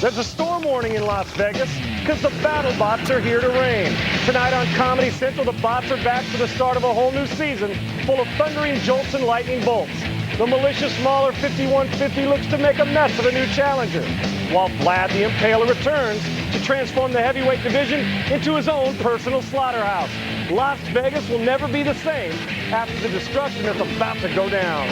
There's a storm warning in Las Vegas because the BattleBots are here to reign. Tonight on Comedy Central, the bots are back for the start of a whole new season full of thundering jolts and lightning bolts. The malicious Mauler 5150 looks to make a mess of a new challenger, while Vlad the Impaler returns to transform the heavyweight division into his own personal slaughterhouse. Las Vegas will never be the same after the destruction that's about to go down.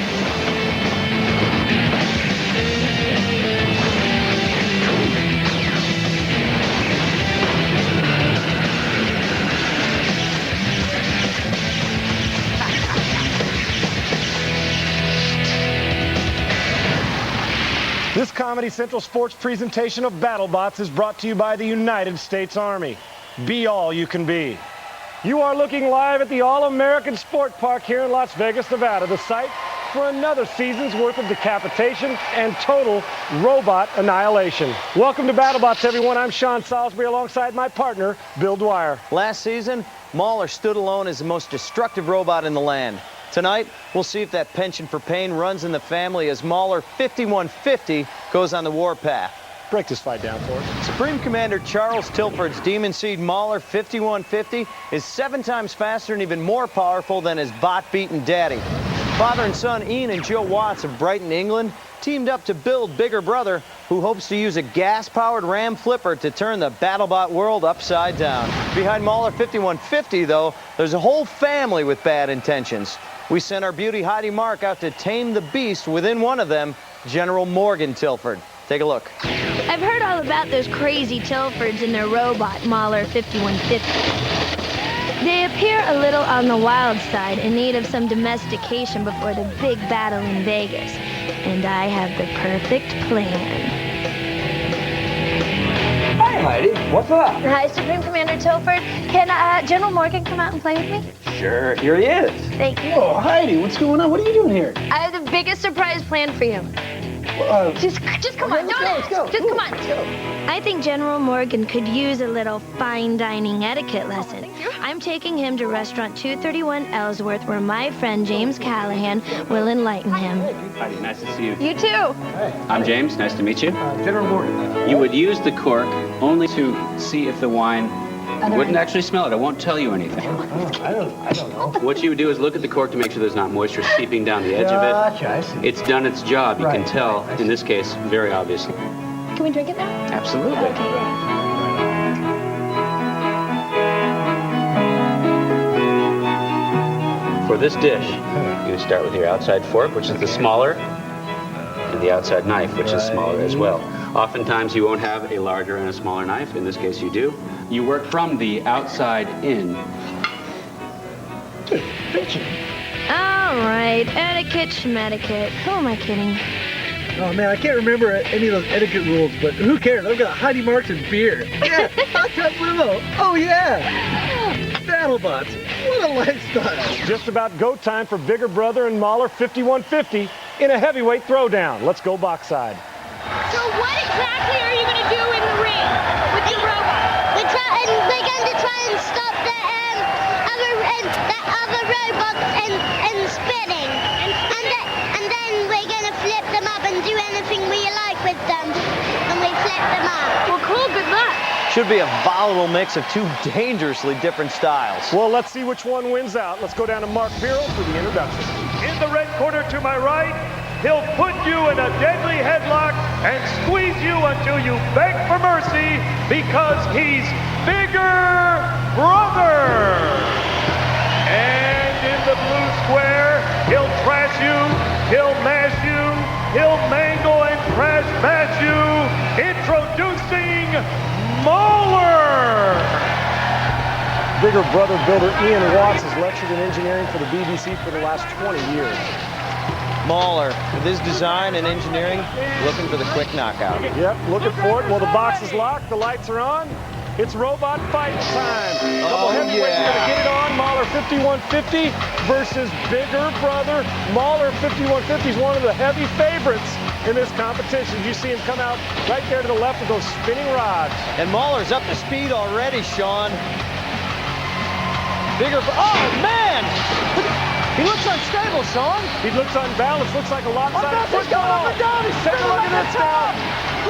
This Comedy Central sports presentation of BattleBots is brought to you by the United States Army. Be all you can be. You are looking live at the All-American Sport Park here in Las Vegas, Nevada, the site for another season's worth of decapitation and total robot annihilation. Welcome to BattleBots, everyone. I'm Sean Salisbury alongside my partner, Bill Dwyer. Last season, Mauler stood alone as the most destructive robot in the land. Tonight, we'll see if that penchant for pain runs in the family as Mauler 5150 goes on the warpath. Break this fight down for us. Supreme Commander Charles Tilford's Demon Seed Mauler 5150 is 7 times faster and even more powerful than his bot-beaten daddy. Father and son Ian and Joe Watts of Brighton, England, teamed up to build Bigger Brother, who hopes to use a gas-powered Ram flipper to turn the BattleBot world upside down. Behind Mauler 5150, though, there's a whole family with bad intentions. We sent our beauty Heidi Mark out to tame the beast within one of them, General Morgan Tilford. Take a look. I've heard all about those crazy Tilfords and their robot, Mauler 5150. They appear a little on the wild side in need of some domestication before the big battle in Vegas. And I have the perfect plan. Hi, Heidi. What's up? Hi, Supreme Commander Tilford. Can General Morgan come out and play with me? Sure, here he is. Thank you. Oh, Heidi, what's going on? What are you doing here? I have the biggest surprise plan for you. Just come on. Let's go. Just come on. I think General Morgan could use a little fine dining etiquette lesson. I'm taking him to restaurant 231 Ellsworth, where my friend James Callahan will enlighten him. Heidi, nice to see you. You too. I'm James, nice to meet you. General Morgan. You would use the cork only to see if the wine wouldn't actually smell it. I won't tell you anything. I don't know. What you would do is look at the cork to make sure there's not moisture seeping down the edge of it. Gotcha, I see. It's done its job. You can Right, tell, right, I in this case, very obviously. Can we drink it now? Absolutely. For this dish, you start with your outside fork, which is the smaller, and the outside knife, which is smaller as well. Oftentimes you won't have a larger and a smaller knife. In this case you do. You work from the outside in. All right, etiquette schmetiquette. Who am I kidding? Oh man, I can't remember any of those etiquette rules, but who cares? I've got Heidi Marks and beer. Yeah, hot tub limo. Oh yeah. BattleBots, what a lifestyle. Just about go time for Bigger Brother and Mauler 5150 in a heavyweight throwdown. Let's go box-side. So what exactly are you going to do in the ring with your robot? We're going to try and stop the other robots and spinning. And then we're going to flip them up and do anything we like with them. And we flip them up. Well, cool. Good luck. Should be a volatile mix of 2 dangerously different styles. Well, let's see which one wins out. Let's go down to Mark Birrell for the introduction. In the red corner to my right, he'll put you in a deadly headlock and squeeze you until you beg for mercy because he's Bigger Brother. And in the blue square, he'll trash you, he'll mash you, he'll mangle and crash bash you. Introducing Mauler. Bigger Brother builder Ian Watts has lectured in engineering for the BBC for the last 20 years. Mauler, with his design and engineering, looking for the quick knockout. Yep, looking for it. Well, the box is locked, the lights are on. It's robot fight time. Couple heavyweights are gonna get it on. Mauler 5150 versus Bigger Brother. Mauler 5150 is one of the heavy favorites in this competition. You see him come out right there to the left with those spinning rods. And Mauler's up to speed already, Sean. Oh, man! He looks unstable, Sean. He looks unbalanced, looks like a lopsided football. Up and down, he's Take a look at this now.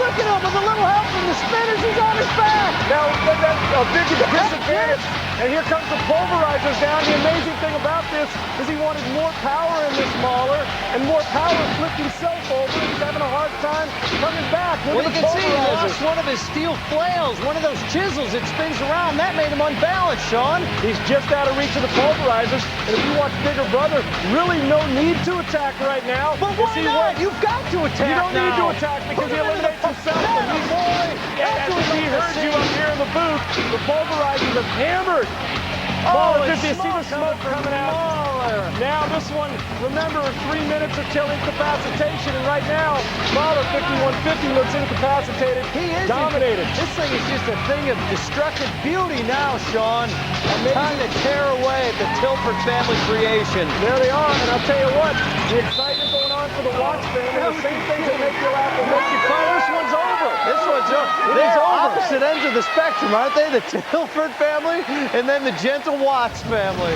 look at him, with a little help from the spinners, he's on his back. Now, that's a big disadvantage. And here comes the pulverizers down. The amazing thing about this is he wanted more power in this mauler, and more power flipped himself over. He's having a hard time coming back. Well, you can see he lost one of his steel flails, one of those chisels that spins around. That made him unbalanced, Sean. He's just out of reach of the pulverizers. And if you watch Bigger Brother, really no need to attack right now. But why not? You've got to attack. You don't need to attack because he eliminates himself. As he heard you up here in the booth, the pulverizers have hammered. Mauler 50, see the smoke coming out. Now this one, remember, 3 minutes until incapacitation, and right now, Mauler 5150 looks incapacitated. He is dominated. This thing is just a thing of destructive beauty now, Sean. Time to tear away at the Tilford family creation. There they are, and I'll tell you what, the excitement going on for the Watch family, the same things that make you laugh will make you cry. This one's over. This one's over. They're opposite ends of the spectrum, aren't they? The Tilford family and then the gentle Watts family.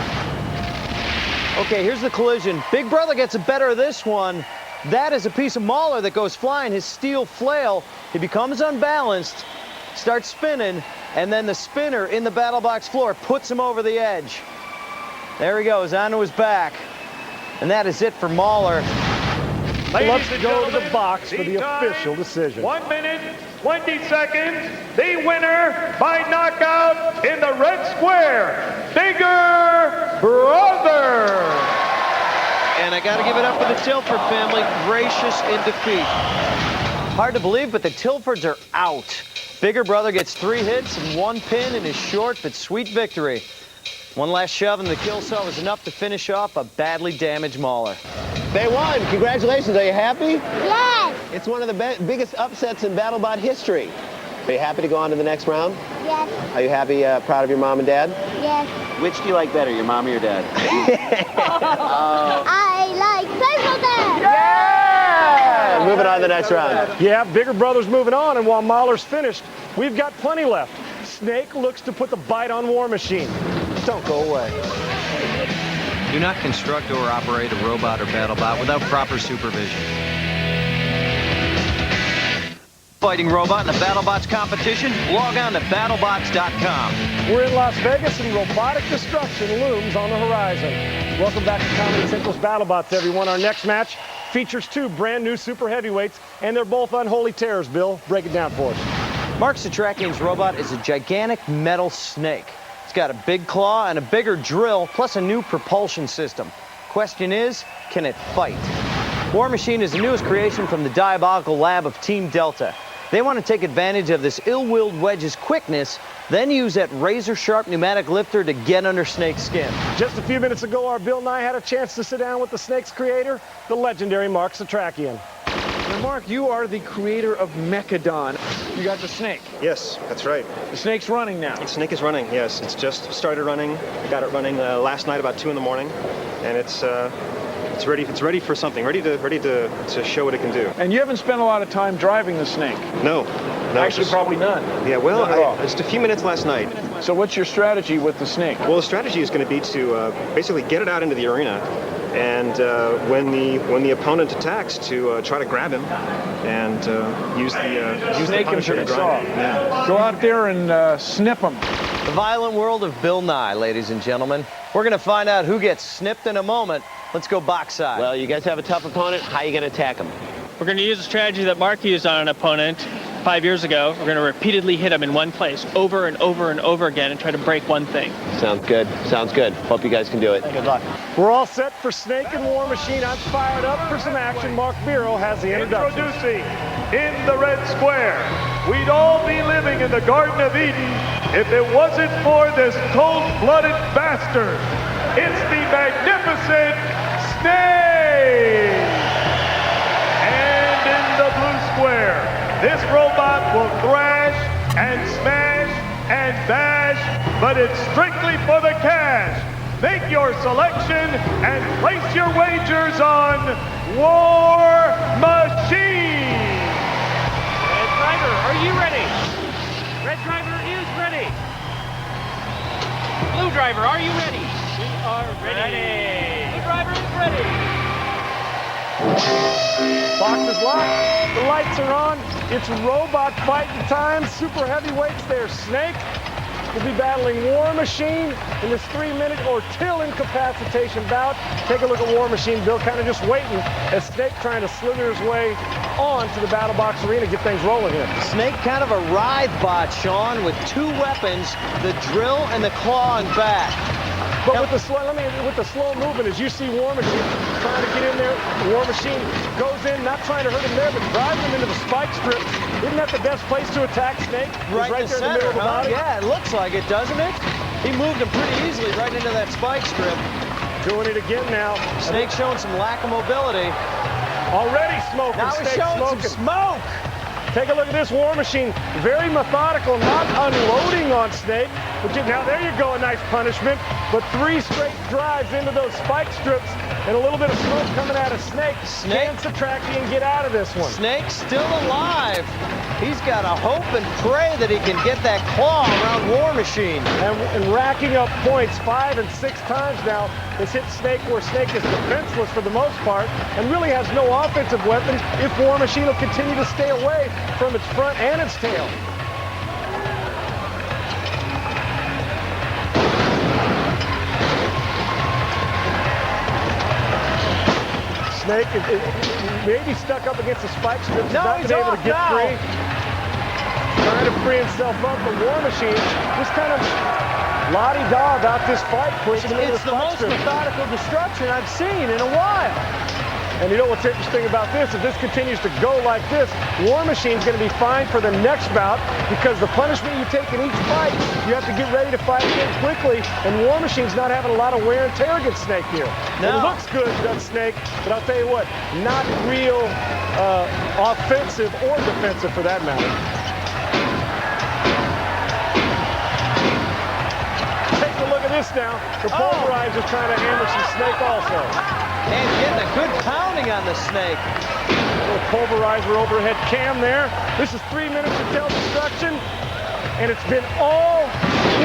Okay, here's the collision. Big Brother gets the better of this one. That is a piece of Mauler that goes flying, his steel flail. He becomes unbalanced, starts spinning, and then the spinner in the battle box floor puts him over the edge. There he goes, onto his back. And that is it for Mauler. Let's go to the box for the official decision. 1 minute, 20 seconds. The winner by knockout in the red square, Bigger Brother. And I got to give it up for the Tilford family, gracious in defeat. Hard to believe, but the Tilfords are out. Bigger Brother gets 3 hits and 1 pin in his short but sweet victory. One last shove and the kill saw was enough to finish off a badly damaged Mauler. They won. Congratulations. Are you happy? Yes. It's one of the biggest upsets in BattleBot history. Are you happy to go on to the next round? Yes. Are you happy, proud of your mom and dad? Yes. Which do you like better, your mom or your dad? I like both of them. Yeah! Moving on to the next round. Yeah, Bigger Brother's moving on, and while Mauler's finished, we've got plenty left. Snake looks to put the bite on War Machine. Don't go away. Do not construct or operate a robot or BattleBot without proper supervision. Fighting robot in the BattleBots competition? Log on to battlebots.com. We're in Las Vegas, and robotic destruction looms on the horizon. Welcome back to Comedy Central's BattleBots, everyone. Our next match features 2 brand new super heavyweights, and they're both unholy terrors. Bill, break it down for us. Mark Satrakian's robot is a gigantic metal snake. It's got a big claw and a bigger drill, plus a new propulsion system. Question is, can it fight? War Machine is the newest creation from the diabolical lab of Team Delta. They want to take advantage of this ill-willed wedge's quickness, then use that razor-sharp pneumatic lifter to get under Snake's skin. Just a few minutes ago, our Bill and I had a chance to sit down with the Snake's creator, the legendary Mark Satrakian. Now, Mark, you are the creator of Mechadon. You got the snake. Yes, that's right. The snake's running now. The snake is running, yes. It's just started running. I got it running last night about 2 in the morning, and it's ready. It's ready for something. Ready to show what it can do. And you haven't spent a lot of time driving the snake. No. Actually, probably none. Yeah, well, None at all. just a few minutes last night. So what's your strategy with the snake? Well, the strategy is going to be to basically get it out into the arena, and when the opponent attacks, to try to grab him and use the snake him Punisher to to the grind saw. him. Yeah. Go out there and snip him. The violent world of Bill Nye, ladies and gentlemen. We're going to find out who gets snipped in a moment. Let's go box side. Well, you guys have a tough opponent. How are you going to attack him? We're going to use a strategy that Mark used on an opponent 5 years ago. We're going to repeatedly hit him in one place over and over and over again and try to break one thing. Sounds good. Sounds good. Hope you guys can do it. Good luck. We're all set for Snake and War Machine. I'm fired up for some action. Mark Biro has the introduction. Introducing in the red square, we'd all be living in the Garden of Eden if it wasn't for this cold-blooded bastard. It's the magnificent Snake! And in the blue square, this robot will thrash and smash and bash, but it's strictly for the cash. Make your selection and place your wagers on War Machine! Red Driver, are you ready? Red Driver is ready. Blue Driver, are you ready? We are ready. Blue Driver is ready. Box is locked. The lights are on. It's robot fighting time. Super heavyweights there. Snake will be battling War Machine in this 3-minute or till incapacitation bout. Take a look at War Machine, Bill, kind of just waiting as Snake trying to slither his way on to the BattleBots arena, get things rolling here. Snake kind of a writhe bot, Sean, with 2 weapons, the drill and the claw and back. But with the slow movement, as you see War Machine trying to get in there, War Machine goes in, not trying to hurt him there, but drives him into the spike strips. Isn't that the best place to attack Snake? Right there in the center, middle of the body? Yeah, it looks like it, doesn't it? He moved him pretty easily right into that spike strip. Doing it again now. Snake showing some lack of mobility. Already smoking. Now he's showing some smoke. Take a look at this War Machine. Very methodical, not unloading on Snake. Now there you go, a nice punishment. But 3 straight drives into those spike strips and a little bit of smoke coming out of Snake. Can't subtract and get out of this one. Snake's still alive. He's got to hope and pray that he can get that claw around War Machine. And racking up points 5 and 6 times now. It's hit Snake where Snake is defenseless for the most part and really has no offensive weapons if War Machine will continue to stay away from its front and its tail. Snake is maybe stuck up against the spike strips. No, he's not been able to get free. Trying to free himself up, but War Machine just kind of la-di-da about this fight. It's the most methodical destruction I've seen in a while. And you know what's interesting about this? If this continues to go like this, War Machine's going to be fine for the next bout because the punishment you take in each fight, you have to get ready to fight again quickly, and War Machine's not having a lot of wear and tear against Snake here. No. It looks good, does Snake, but I'll tell you what, not real offensive or defensive for that matter. Take a look at this now. The pulverizer's trying to hammer some Snake also. And getting a good pounding on the Snake. A little pulverizer overhead cam there. This is 3 minutes until destruction. And it's been all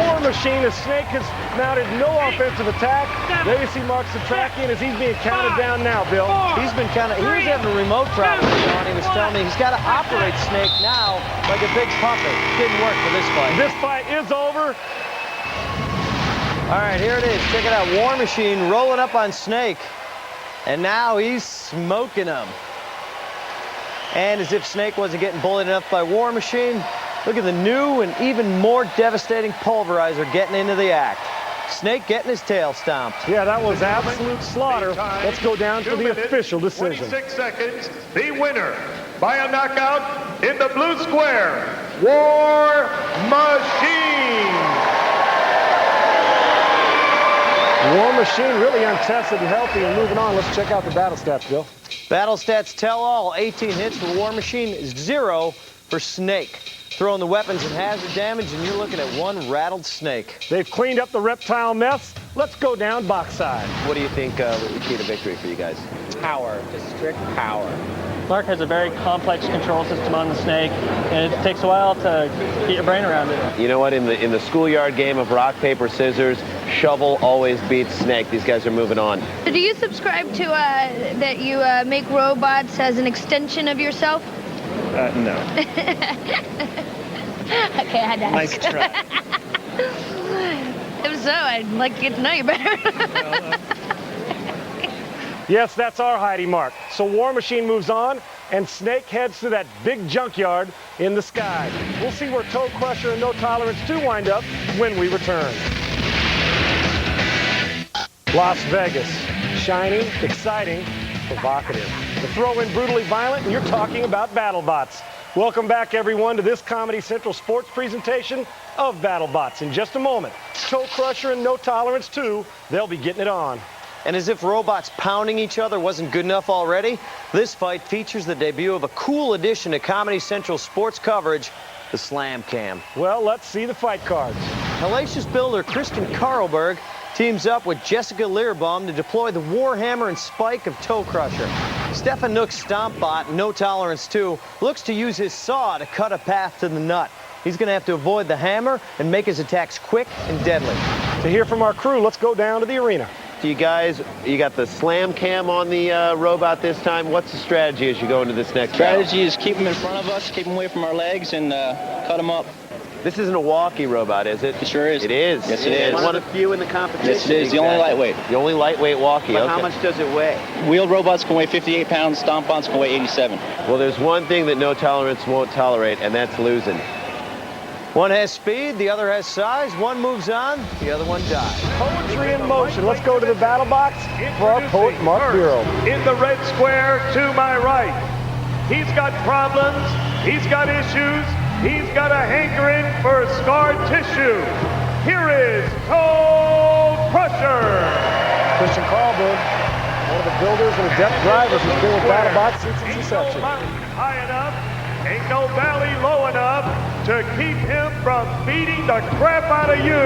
War Machine as Snake has mounted no offensive attack. There you see Mark subtracting as he's being counted down now, Bill. He was having a remote problem, Sean. He was telling me he's got to operate Snake now like a big puppet. Didn't work for this fight. This fight is over. All right, here it is. Check it out. War Machine rolling up on Snake. And now he's smoking him. And as if Snake wasn't getting bullied enough by War Machine, look at the new and even more devastating pulverizer getting into the act. Snake getting his tail stomped. Yeah, that was absolute slaughter. Let's go down to the official decision. 26 seconds. The winner by a knockout in the blue square, War Machine. War Machine really untested and healthy and moving on. Let's check out the battle stats, Bill. Battle stats tell all. 18 hits for War Machine, 0 for Snake. Throwing the weapons and hazard damage, and you're looking at 1 rattled Snake. They've cleaned up the reptile mess. Let's go down box side. What do you think was the key to victory for you guys? Power, just strict power. Mark has a very complex control system on the Snake, and it takes a while to get your brain around it. You know what? In the schoolyard game of rock, paper, scissors, shovel always beats Snake. These guys are moving on. Do you subscribe to that you make robots as an extension of yourself? No. Okay, I had to ask. Nice try. If so, I'd like to get to know you better. Yes, that's our Heidi Mark. So War Machine moves on, and Snake heads to that big junkyard in the sky. We'll see where Toe Crusher and No Tolerance 2 wind up when we return. Las Vegas. Shiny, exciting, provocative. The throw-in brutally violent, and you're talking about BattleBots. Welcome back, everyone, to this Comedy Central sports presentation of BattleBots. In just a moment, Toe Crusher and No Tolerance 2, they'll be getting it on. And as if robots pounding each other wasn't good enough already, this fight features the debut of a cool addition to Comedy Central sports coverage, the Slam Cam. Well, let's see the fight cards. Hellacious builder Kristen Karlberg teams up with Jessica Learbaum to deploy the Warhammer and Spike of Toe Crusher. Stefan Nook's Stompbot, No Tolerance 2, looks to use his saw to cut a path to the nut. He's going to have to avoid the hammer and make his attacks quick and deadly. To hear from our crew, let's go down to the arena. Do you got the slam cam on the robot this time? What's the strategy as you go into this next battle? Strategy is keep them in front of us, keep them away from our legs, and cut them up. This isn't a walkie robot, is it? It sure is. It is. Yes, it is. One of the few in the competition. Yes, it is. The only lightweight. The only lightweight walkie. But okay. how much does it weigh? Wheeled robots can weigh 58 pounds. Stomp-ons can weigh 87. Well, there's one thing that no tolerance won't tolerate, and that's losing. One has speed, the other has size. One moves on, the other one dies. Poetry in motion. Let's go to the battle box for our poet, Mark Bureau. In the red square to my right. He's got problems. He's got issues. He's got a hankering for scar tissue. Here is Toe Crusher. Christian Carlberg, one of the builders and adept drivers who's been with BattleBots since its inception. Ain't no mountain high enough, ain't no valley low enough to keep him from beating the crap out of you.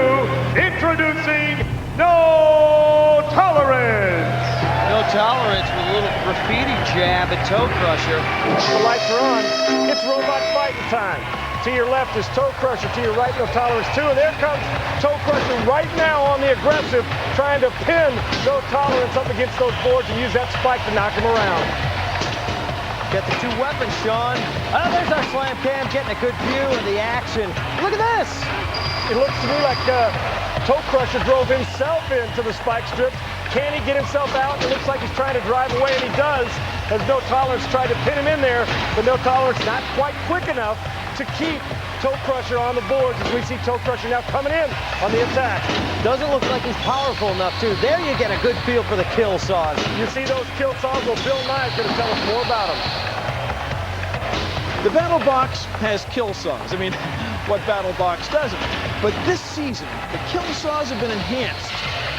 Introducing No Tolerance. No tolerance with a little graffiti jab at Toe Crusher. The lights are on. It's robot fighting time. To your left is Toe Crusher. To your right, No Tolerance 2. And there comes Toe Crusher right now on the aggressive, trying to pin No Tolerance up against those boards and use that spike to knock him around. Got the two weapons, Sean. Oh, there's our slam cam getting a good view of the action. Look at this. It looks to me like Toe Crusher drove himself into the spike strips. Can he get himself out? It looks like he's trying to drive away, and he does, as No Tolerance tried to pin him in there, but No Tolerance not quite quick enough to keep Toe Crusher on the boards as we see Toe Crusher now coming in on the attack. Doesn't look like he's powerful enough, too. There you get a good feel for the kill saws. You see those kill saws? Well, Bill Nye is going to tell us more about them. The BattleBox has kill saws. I mean, what BattleBox doesn't? But this season, the kill saws have been enhanced.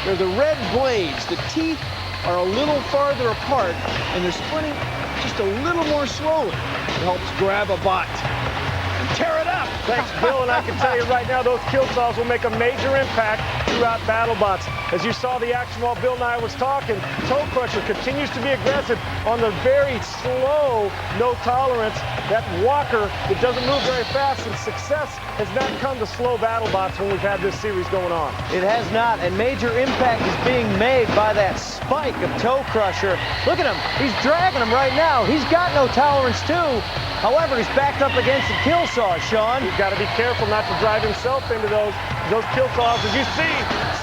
They're the red blades. The teeth are a little farther apart, and they're splitting just a little more slowly. It helps grab a bot and tear it up. Thanks, Bill, and I can tell you right now, those kill saws will make a major impact throughout BattleBots. As you saw the action while Bill Nye was talking, Toe Crusher continues to be aggressive on the very slow No Tolerance. That walker that doesn't move very fast, and success has not come to slow BattleBots when we've had this series going on. It has not, and major impact is being made by that spike of Toe Crusher. Look at him. He's dragging him right now. He's got No Tolerance, too. However, he's backed up against the kill saws, Sean. He's got to be careful not to drive himself into those kill saws. As you see,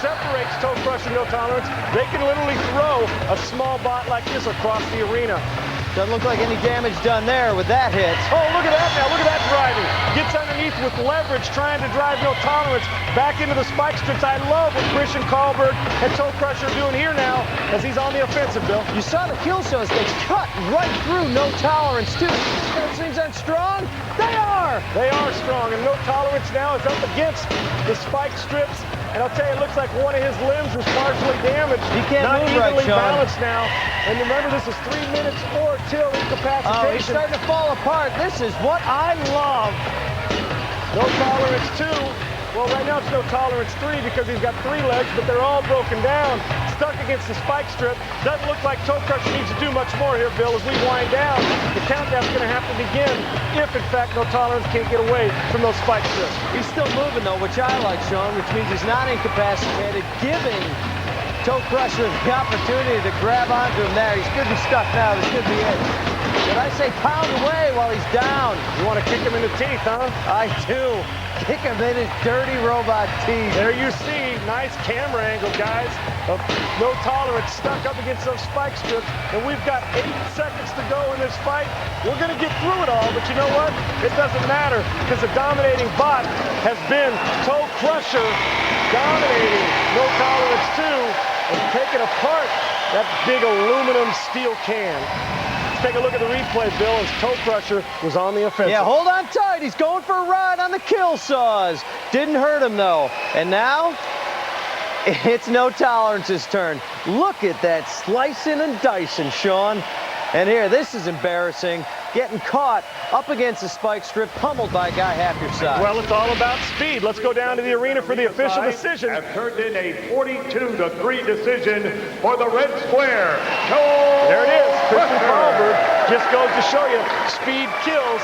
separates Toe Crusher, No Tolerance. They can literally throw a small bot like this across the arena. Doesn't look like any damage done there with that hit. Oh, look at that now. Look at that driving. Gets underneath with leverage, trying to drive No Tolerance back into the spike strips. I love what Christian Carlberg and Toe Crusher are doing here now as he's on the offensive, Bill. You saw the kill saws. They cut right through No Tolerance, too. Those things aren't strong. They are. They are strong, and No Tolerance now is up against the spike strips. And I'll tell you, it looks like one of his limbs was partially damaged. He can't not move right, evenly Sean. balanced now. And remember, this is 3 minutes or till incapacitation. Oh, he's starting to fall apart. This is what I love. No Tolerance 2. Well, right now it's No Tolerance 3 because he's got 3 legs, but they're all broken down, stuck against the spike strip. Doesn't look like Toe Crusher needs to do much more here, Bill, as we wind down. The countdown's going to have to begin if, in fact, No Tolerance can't get away from those spike strips. He's still moving, though, which I like, Sean, which means he's not incapacitated, giving Toe Crusher the opportunity to grab onto him there. He's good and stuck now. This could be it. Did I say pound away while he's down? You want to kick him in the teeth, huh? I do. Kick him in his dirty robot teeth. There you see, nice camera angle, guys. No Tolerance stuck up against those spike strips, and we've got 8 seconds to go in this fight. We're going to get through it all, but you know what? It doesn't matter, because the dominating bot has been Toe Crusher, dominating No Tolerance 2, and taking apart that big aluminum steel can. Take a look at the replay, Bill, as Toe Crusher was on the offensive. Yeah, hold on tight. He's going for a ride on the kill saws. Didn't hurt him, though. And now, it's No Tolerance's turn. Look at that slicing and dicing, Sean. And here, this is embarrassing. Getting caught up against the spike strip, pummeled by a guy half your size. Well, it's all about speed. Let's go down to the arena for the official decision. Have turned in a 42-3 decision for the red square. There it is. Christian Carlberg just goes to show you speed kills.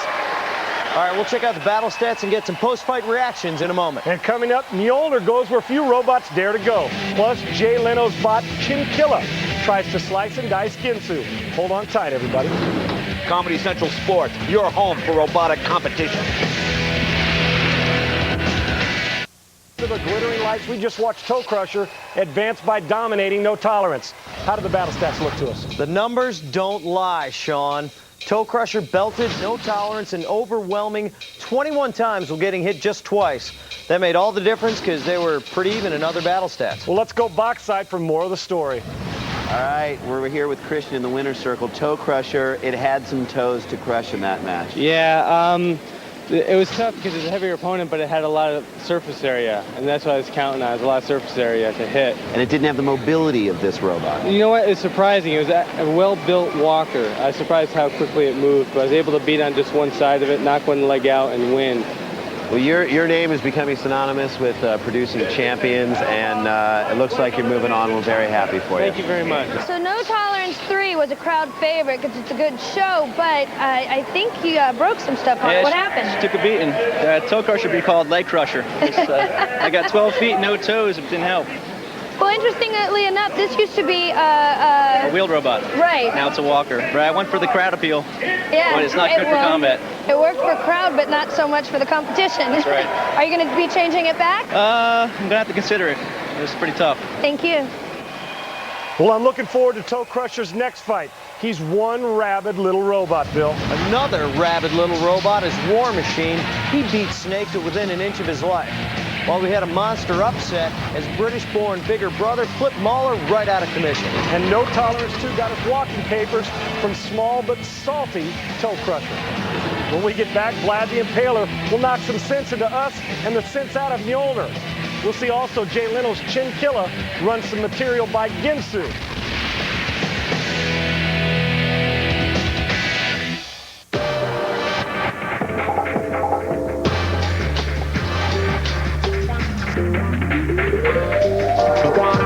All right, we'll check out the battle stats and get some post-fight reactions in a moment. And coming up, Mjolnir goes where few robots dare to go. Plus, Jay Leno's bot Chinchilla tries to slice and dice Ginsu. Hold on tight, everybody. Comedy Central Sports, your home for robotic competition. To the glittering lights, we just watched Toe Crusher advance by dominating No Tolerance. How do the battle stats look to us? The numbers don't lie, Sean. Toe Crusher belted No Tolerance an overwhelming 21 times while getting hit just twice. That made all the difference because they were pretty even in other battle stats. Well, let's go box side for more of the story. All right, we're here with Christian in the winner's circle. Toe Crusher, it had some toes to crush in that match. Yeah, it was tough because it was a heavier opponent, but it had a lot of surface area, and that's what I was counting on. It was a lot of surface area to hit. And it didn't have the mobility of this robot. You know what? It's surprising. It was a well-built walker. I was surprised how quickly it moved, but I was able to beat on just one side of it, knock one leg out, and win. Well, your name is becoming synonymous with producing champions, and it looks like you're moving on. We're very happy for you. Thank you very much. So No Tolerance 3 was a crowd favorite because it's a good show, but I think you broke some stuff on it. What happened? She took a beating. Toe Crusher should be called Leg Crusher. I got 12 feet, no toes. It didn't help. Well, interestingly enough, this used to be A wheeled robot. Right. Now it's a walker. Right, I went for the crowd appeal. Yeah. But it's not good for combat. It worked for crowd, but not so much for the competition. That's right. Are you going to be changing it back? I'm going to have to consider it. It was pretty tough. Thank you. Well, I'm looking forward to Toe Crusher's next fight. He's one rabid little robot, Bill. Another rabid little robot is War Machine. He beat Snake to within an inch of his life. While we had a monster upset as British-born bigger brother flipped Mauler right out of commission. And No Tolerance 2 got his walking papers from small but salty Toe Crusher. When we get back, Vlad the Impaler will knock some sense into us and the sense out of Mjolnir. We'll see also Jay Leno's Chinchilla run some material by Ginsu. Gone.